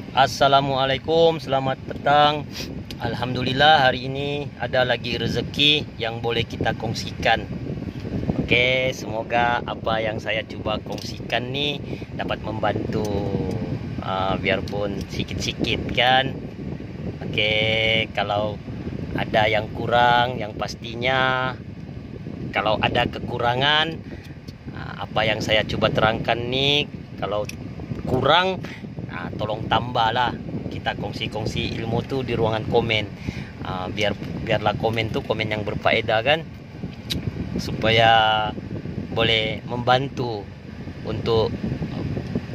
Assalamualaikum, selamat petang. Alhamdulillah hari ini ada lagi rezeki yang boleh kita kongsikan. Oke, semoga apa yang saya coba kongsikan nih dapat membantu, biarpun sikit-sikit kan. Oke, kalau ada yang kurang, yang pastinya kalau ada kekurangan, apa yang saya coba terangkan nih, kalau kurang, tolong tambahlah. Kita kongsi-kongsi ilmu tuh di ruangan komen. Biarlah komen tuh komen yang berfaedah kan, supaya boleh membantu untuk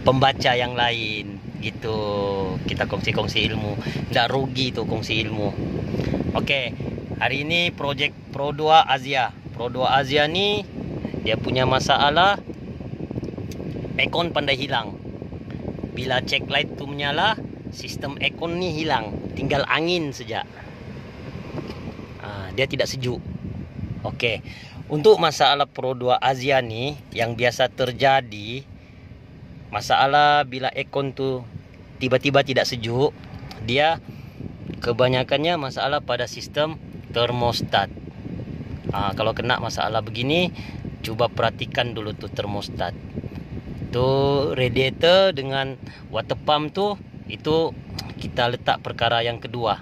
pembaca yang lain gitu. Kita kongsi-kongsi ilmu, nggak rugi tuh kongsi ilmu. Oke, hari ini project Pro 2 Asia. Pro 2 Asia nih dia punya masalah ekon pandai hilang. Bila check light tu menyala, sistem ekon ni hilang, tinggal angin saja. Dia tidak sejuk. Okey, untuk masalah Pro 2 Asia ni yang biasa terjadi, masalah bila ekon tu tiba-tiba tidak sejuk, dia kebanyakannya masalah pada sistem termostat. Kalau kena masalah begini, coba perhatikan dulu tu termostat. Tu radiator dengan water pump tu, itu kita letak perkara yang kedua.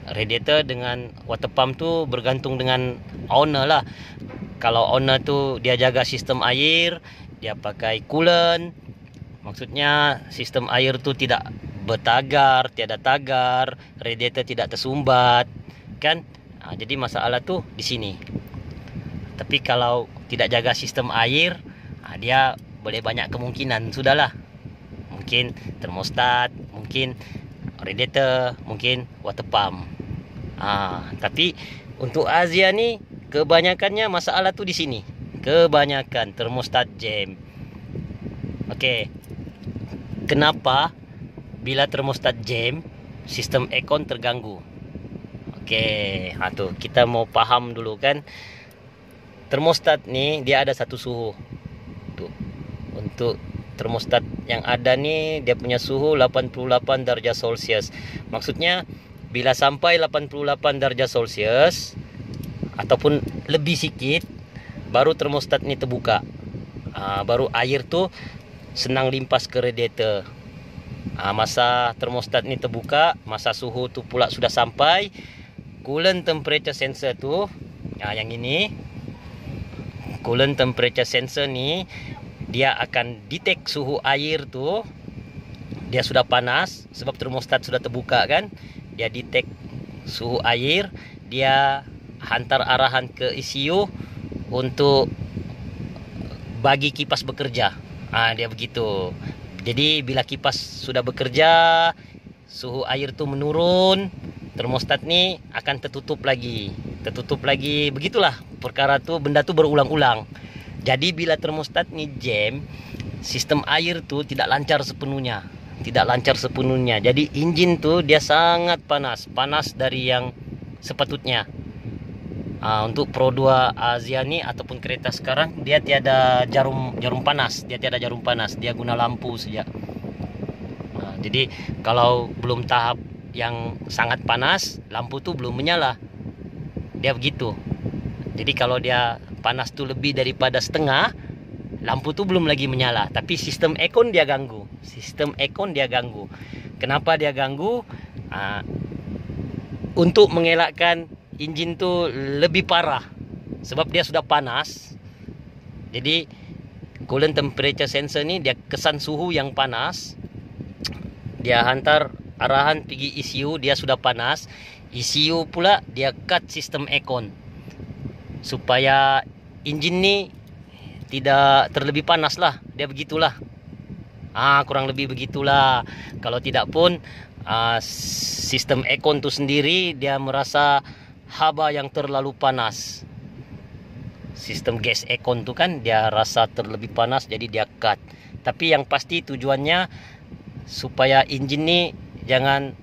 Radiator dengan water pump tu bergantung dengan owner lah. Kalau owner tu dia jaga sistem air, dia pakai coolant, maksudnya sistem air tu tidak bertagar, tiada tagar, radiator tidak tersumbat kan. Jadi masalah tu di sini. Tapi kalau tidak jaga sistem air, dia boleh banyak kemungkinan, sudahlah. Mungkin termostat, mungkin radiator, mungkin water pump. Tapi untuk Asia ni kebanyakannya masalah tu di sini. Kebanyakan termostat jam. Okey. Kenapa bila termostat jam, sistem aircon terganggu? Okey, tu kita mau paham dulu kan. Termostat ni dia ada satu suhu. Tuh. Untuk termostat yang ada ni dia punya suhu 88 darjah Celcius. Maksudnya bila sampai 88 darjah Celcius ataupun lebih sikit, baru termostat ni terbuka. Baru air tu senang limpas ke radiator. Masa termostat ni terbuka, masa suhu tu pula sudah sampai, coolant temperature sensor tu, yang ini coolant temperature sensor ni dia akan detect suhu air tu dia sudah panas, sebab termostat sudah terbuka kan. Dia detect suhu air, dia hantar arahan ke ECU untuk bagi kipas bekerja. Dia begitu. Jadi bila kipas sudah bekerja, suhu air tu menurun, termostat ni akan tertutup lagi. Begitulah perkara tu, benda tu berulang-ulang. Jadi bila termostat ni jam, sistem air tu tidak lancar sepenuhnya. Jadi enjin tu dia sangat panas dari yang sepatutnya. Untuk Pro 2 Asia ni ataupun kereta sekarang, dia tiada jarum panas, dia guna lampu saja. Jadi kalau belum tahap yang sangat panas, lampu tu belum menyala. Dia begitu. Jadi kalau dia panas tu lebih daripada setengah, lampu tu belum lagi menyala, tapi sistem aircon dia ganggu. Kenapa dia ganggu? Untuk mengelakkan enjin tu lebih parah, sebab dia sudah panas. Jadi coolant temperature sensor ni dia kesan suhu yang panas, dia hantar arahan pergi ECU, dia sudah panas. ECU pula dia cut sistem aircon supaya enjin ni tidak terlebih panas lah. Dia begitulah. Kurang lebih begitulah. Kalau tidak pun sistem aircon tu sendiri dia merasa haba yang terlalu panas. Sistem gas aircon tu kan dia rasa terlebih panas, jadi dia cut. Tapi yang pasti tujuannya supaya enjin ni jangan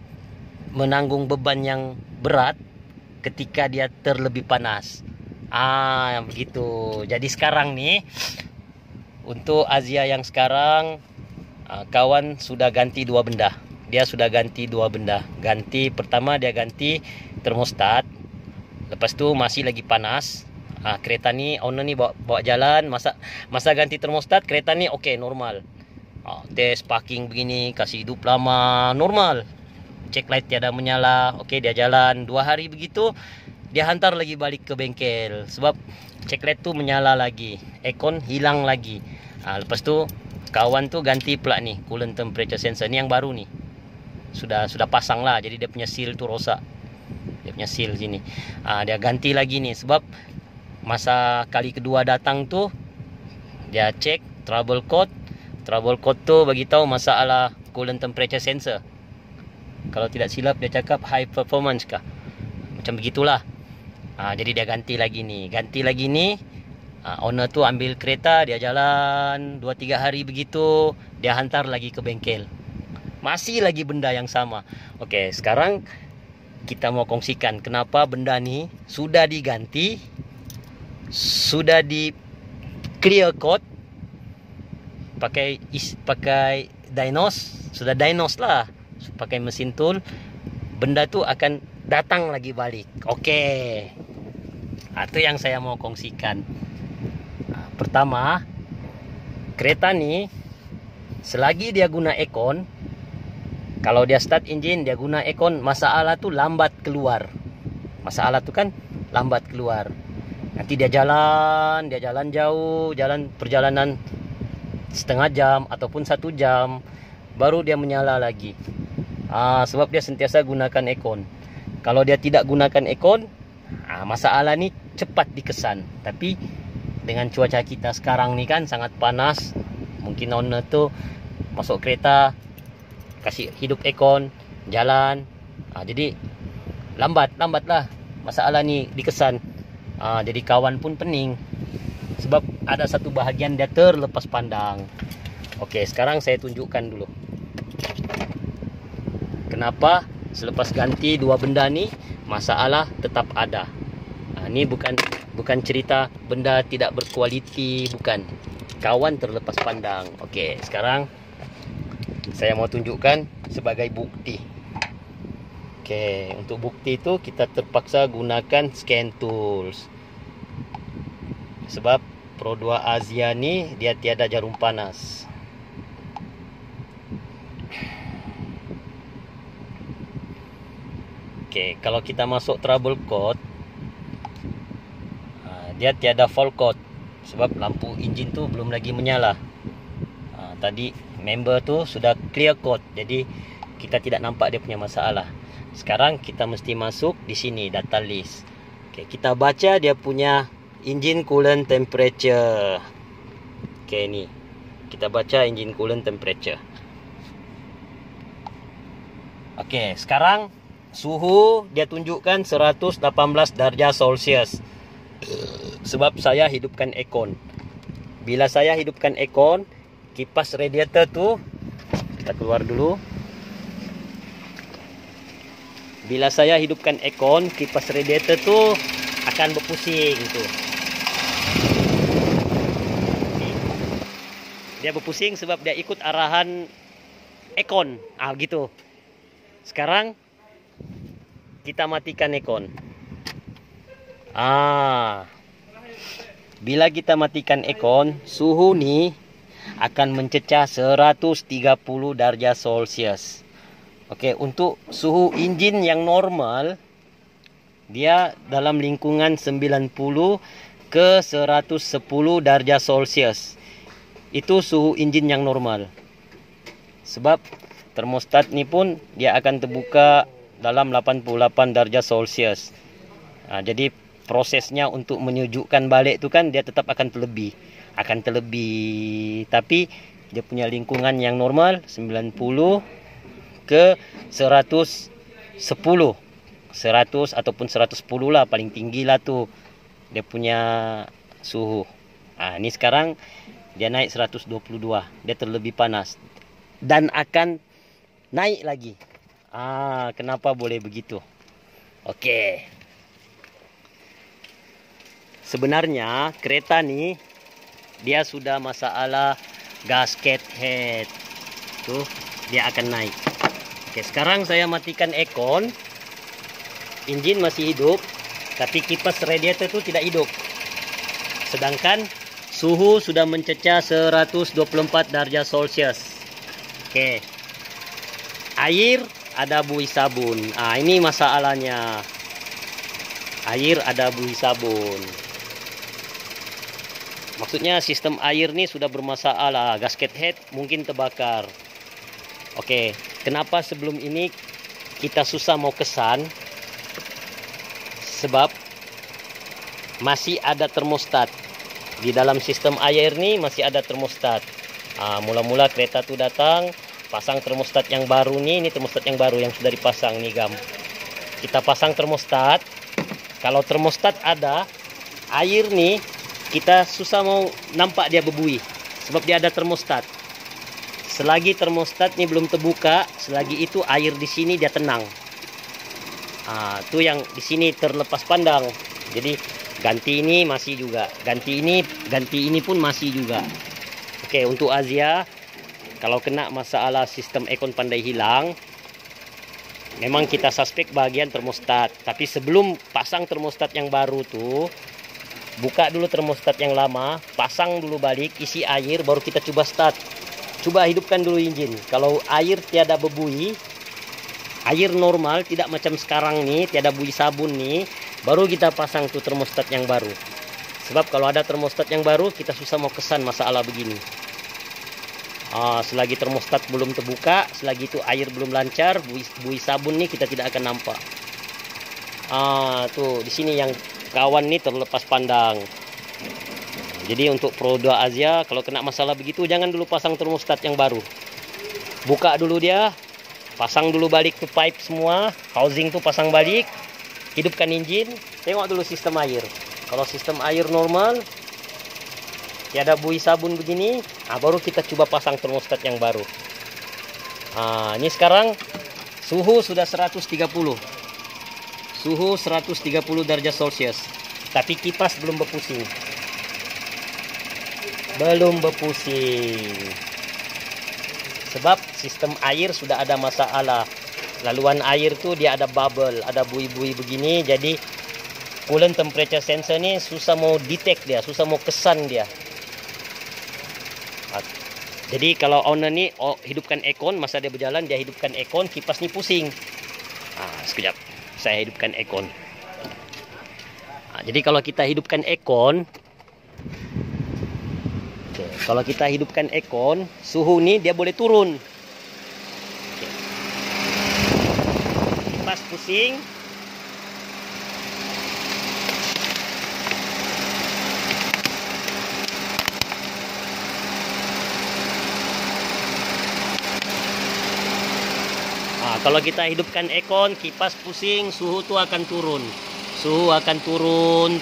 menanggung beban yang berat ketika dia terlebih panas. Begitu. Jadi sekarang nih, untuk Asia yang sekarang kawan sudah ganti dua benda. Dia sudah ganti dua benda. Pertama dia ganti termostat. Lepas tu masih lagi panas. Kereta ni owner ni bawa jalan, masa ganti termostat kereta ni okey, normal. Test parking begini, kasih hidup lama, normal. Cek light tiada menyala, okey, dia jalan 2 hari begitu, dia hantar lagi balik ke bengkel sebab cek light tu menyala lagi, aircon hilang lagi. Lepas tu kawan tu ganti pula ni coolant temperature sensor ni yang baru ni. Sudah pasang lah, jadi dia punya seal tu rosak. Dia punya seal sini. Dia ganti lagi ni sebab masa kali kedua datang tu dia cek trouble code tu bagi tahu masalah coolant temperature sensor. Kalau tidak silap dia cakap high performance kah, macam begitulah. Jadi dia ganti lagi ni. Owner tu ambil kereta, dia jalan 2-3 hari begitu, dia hantar lagi ke bengkel. Masih lagi benda yang sama. Okey, sekarang kita mau kongsikan kenapa benda ni sudah diganti, sudah di clear code, pakai sudah diagnose lah, pakai mesin tool, benda tu akan datang lagi balik. Okey, itu yang saya mau kongsikan. Pertama, kereta ni selagi dia guna aircon, kalau dia start engine dia guna aircon, masalah tu lambat keluar. Masalah tu kan lambat keluar. Nanti dia jalan jauh, perjalanan setengah jam ataupun 1 jam, baru dia menyala lagi. Sebab dia sentiasa gunakan aircon. Kalau dia tidak gunakan aircon, masalah ni cepat dikesan. Tapi dengan cuaca kita sekarang ni kan sangat panas, mungkin owner tu masuk kereta kasih hidup aircon, jalan, jadi lambat lah masalah ni dikesan. Jadi kawan pun pening sebab ada satu bahagian dia terlepas pandang. Okey, sekarang saya tunjukkan dulu kenapa selepas ganti dua benda ni masalah tetap ada. Ni bukan cerita benda tidak berkualiti, bukan. Kawan terlepas pandang. Okey, sekarang saya mau tunjukkan sebagai bukti. Okey, untuk bukti itu kita terpaksa gunakan scan tools. Sebab Pro 2 Asia ni dia tiada jarum panas. Okey, kalau kita masuk trouble code, dia tiada fault code sebab lampu enjin tu belum lagi menyala. Tadi member tu sudah clear code, jadi kita tidak nampak dia punya masalah. Sekarang kita mesti masuk di sini data list. Okey, kita baca dia punya engine coolant temperature. Okey, ni kita baca engine coolant temperature. Okey, sekarang suhu dia tunjukkan 118 darjah Celsius. Sebab saya hidupkan aircon. Bila saya hidupkan aircon, kipas radiator tu kita keluar dulu. Bila saya hidupkan aircon, kipas radiator tu akan berpusing tu. Dia berpusing sebab dia ikut arahan aircon. Gitu. Sekarang kita matikan aircon. Bila kita matikan aircon, suhu ni akan mencecah 130 darjah Celsius. Okey, untuk suhu enjin yang normal, dia dalam lingkungan 90 ke 110 darjah Celsius. Itu suhu enjin yang normal. Sebab termostat ni pun dia akan terbuka dalam 88 darjah Celsius. Jadi prosesnya untuk menyejukkan balik tu kan dia tetap akan terlebih. Tapi dia punya lingkungan yang normal 90 ke 110. 100 ataupun 110 lah paling tinggi lah tu dia punya suhu. Ni sekarang dia naik 122. Dia terlebih panas dan akan naik lagi. Kenapa boleh begitu? Okey. Sebenarnya kereta ni dia sudah masalah gasket head. Tuh, dia akan naik. Oke, sekarang saya matikan aircon. Engine masih hidup, tapi kipas radiator itu tidak hidup. Sedangkan suhu sudah mencecah 124 derajat Celcius. Oke. Air ada buih sabun. Ini masalahnya. Air ada buih sabun. Maksudnya sistem air ini sudah bermasalah. Gasket head mungkin terbakar. Oke, kenapa sebelum ini kita susah mau kesan? Sebab masih ada termostat. Di dalam sistem air ini masih ada termostat. Mula-mula kereta tuh datang, pasang termostat yang baru nih. Ini termostat yang baru yang sudah dipasang nih, Gam. Kita pasang termostat. Kalau termostat ada, air nih kita susah mau nampak dia berbuih, sebab dia ada termostat. Selagi termostat ini belum terbuka, selagi itu air di sini dia tenang. Itu yang di sini terlepas pandang. Jadi ganti ini masih juga, ganti ini pun masih juga. Oke, untuk Asia, kalau kena masalah sistem aircon pandai hilang, memang kita suspek bagian termostat. Tapi sebelum pasang termostat yang baru tuh, buka dulu termostat yang lama, pasang dulu balik, isi air, baru kita coba start. Coba hidupkan dulu engine. Kalau air tiada berbuih, air normal, tidak macam sekarang nih, tiada buih sabun nih, baru kita pasang tuh termostat yang baru. Sebab kalau ada termostat yang baru, kita susah mau kesan masalah begini. Selagi termostat belum terbuka, selagi itu air belum lancar, buih sabun nih kita tidak akan nampak. Tuh di sini yang kawan nih terlepas pandang. Jadi untuk Pro 2 Asia, kalau kena masalah begitu jangan dulu pasang termostat yang baru. Buka dulu dia, pasang dulu balik tuh pipe semua, housing tuh pasang balik, hidupkan engine, tengok dulu sistem air. Kalau sistem air normal, tiada buih sabun begini, baru kita coba pasang termostat yang baru. Ini sekarang suhu sudah 130. Suhu 130 derajat Celcius. Tapi kipas belum berpusing. Belum berpusing. Sebab sistem air sudah ada masalah. Laluan air tuh dia ada bubble, ada buih-buih begini. Jadi coolant temperature sensor ini susah mau detect dia, susah mau kesan dia. Jadi kalau owner nih hidupkan aircon, masa dia berjalan dia hidupkan aircon, kipas nih pusing. Sekejap. Saya hidupkan aircon. Jadi kalau kita hidupkan aircon, kalau kita hidupkan aircon, suhu nih dia boleh turun. Kipas pusing. Kalau kita hidupkan aircon, kipas pusing, suhu tuh akan turun. Suhu akan turun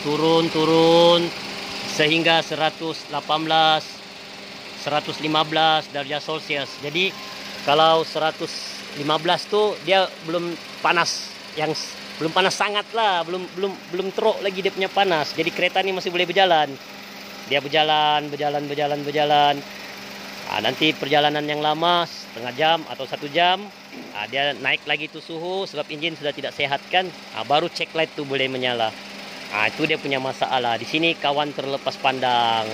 sehingga 118, 115 derajat Celcius. Jadi kalau 115 tuh dia belum panas, belum panas sangat lah, belum teruk lagi dia punya panas. Jadi kereta ini masih boleh berjalan. Dia berjalan. Nanti perjalanan yang lama setengah jam atau 1 jam, dia naik lagi tuh suhu sebab engine sudah tidak sehat kan. Baru check light tuh boleh menyala. Itu dia punya masalah. Di sini kawan terlepas pandang.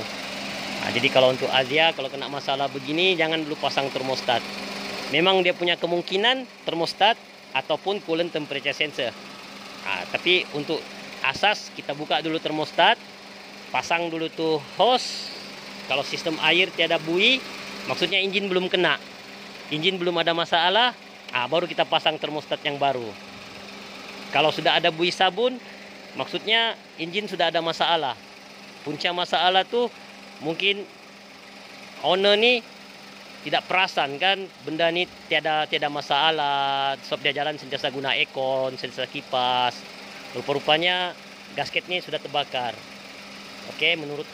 Jadi kalau untuk Asia, kalau kena masalah begini jangan dulu pasang termostat. Memang dia punya kemungkinan termostat ataupun coolant temperature sensor. Tapi untuk asas kita buka dulu termostat, pasang dulu tuh hose. Kalau sistem air tiada buih, maksudnya engine belum kena, engine belum ada masalah, baru kita pasang termostat yang baru. Kalau sudah ada buih sabun, maksudnya engine sudah ada masalah. Punca masalah tuh mungkin owner nih tidak perasan kan, benda ini tiada masalah, sebab dia jalan sentiasa guna aircon, sentiasa kipas. Rupa-rupanya gasket ini sudah terbakar. Oke, menurut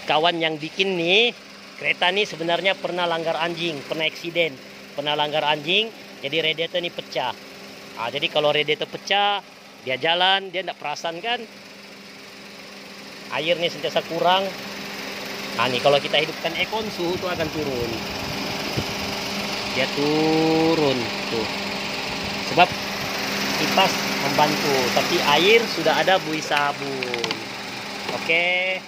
kawan yang bikin nih, kereta nih sebenarnya pernah langgar anjing, pernah eksiden, pernah langgar anjing, jadi radiator ini pecah. Jadi kalau radiator pecah, dia jalan, dia tidak perasan kan, air nih sentiasa kurang. Nih kalau kita hidupkan aircon, suhu itu akan turun. dia turun tuh. Sebab kipas membantu, tapi air sudah ada buih sabun. Oke,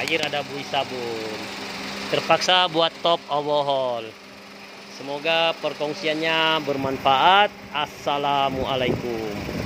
air ada buih sabun. Terpaksa buat top overhaul. Semoga perkongsiannya bermanfaat. Assalamualaikum.